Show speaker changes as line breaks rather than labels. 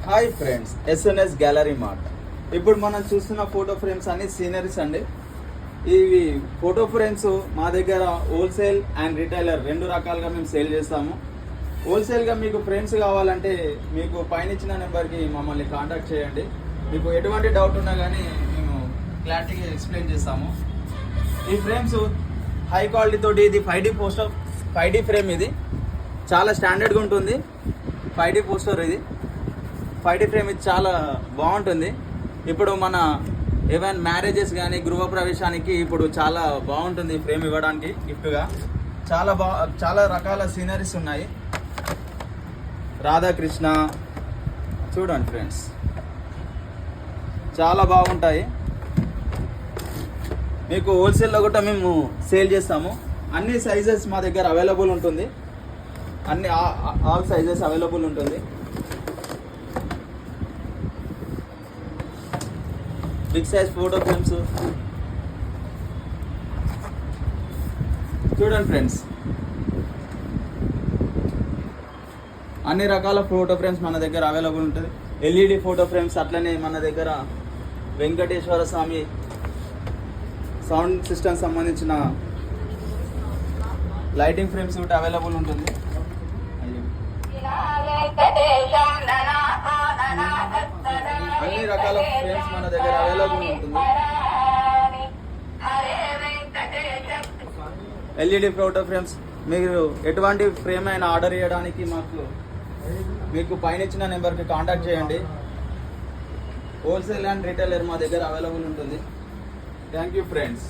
Hi friends, SNS gallery mart. ఇప్పుడు మనం చూస్తున్న ఫోటో ఫ్రేమ్స్ అన్ని సీనరీస్ అండి. ఇవి ఫోటో ఫ్రేమ్స్ మా దగ్గర హోల్సేల్ అండ్ రిటైలర్ రెండు రకాలుగా మేము సేల్ చేస్తాము. హోల్సేల్గా మీకు ఫ్రేమ్స్ కావాలంటే మీకు పైన ఇచ్చిన నెంబర్కి మమ్మల్ని కాంటాక్ట్ చేయండి. మీకు ఎటువంటి డౌట్ ఉన్నా కానీ మేము క్లారిటీగా ఎక్స్ప్లెయిన్ చేస్తాము. ఈ ఫ్రేమ్స్ హై క్వాలిటీ తోటి, ఇది 5D ఫ్రేమ్, ఇది చాలా స్టాండర్డ్గా ఉంటుంది. 5D పోస్టర్, ఇది 5D ఫ్రేమ్, ఇది చాలా బాగుంటుంది. ఇప్పుడు మన ఏమైనా మ్యారేజెస్ కానీ గృహప్రవేశానికి ఇప్పుడు చాలా బాగుంటుంది ఫ్రేమ్ ఇవ్వడానికి గిఫ్ట్గా. చాలా రకాల సీనరీస్ ఉన్నాయి. రాధాకృష్ణ చూడండి ఫ్రెండ్స్, చాలా బాగుంటాయి. మీకు హోల్సేల్లో కూడా మేము సేల్ చేస్తాము. అన్ని సైజెస్ మా దగ్గర అవైలబుల్ ఉంటుంది. ఆల్ సైజెస్ అవైలబుల్ ఉంటుంది. బిగ్ సైజ్ ఫోటో ఫ్రేమ్స్ చూడండి ఫ్రెండ్స్, అన్ని రకాల ఫోటో ఫ్రేమ్స్ మన దగ్గర అవైలబుల్ ఉంటుంది. ఎల్ఈడి ఫోటో ఫ్రేమ్స్, అట్లనే మన దగ్గర వెంకటేశ్వర స్వామి సౌండ్ సిస్టమ్ సంబంధించిన లైటింగ్ ఫ్రేమ్స్ కూడా అవైలబుల్ ఉంటుంది. అన్ని రకాల ఫ్రేమ్స్ మన దగ్గర అవైలబుల్ ఉంటుంది. ఎల్ఈడి ఫోటో ఫ్రేమ్స్, మీరు ఎటువంటి ఫ్రేమ్ అయినా ఆర్డర్ చేయడానికి మీకు పైన ఇచ్చిన నెంబర్కి కాంటాక్ట్ చేయండి. హోల్సేల్ అండ్ రిటైలర్ మా దగ్గర అవైలబుల్ ఉంటుంది. Thank you friends.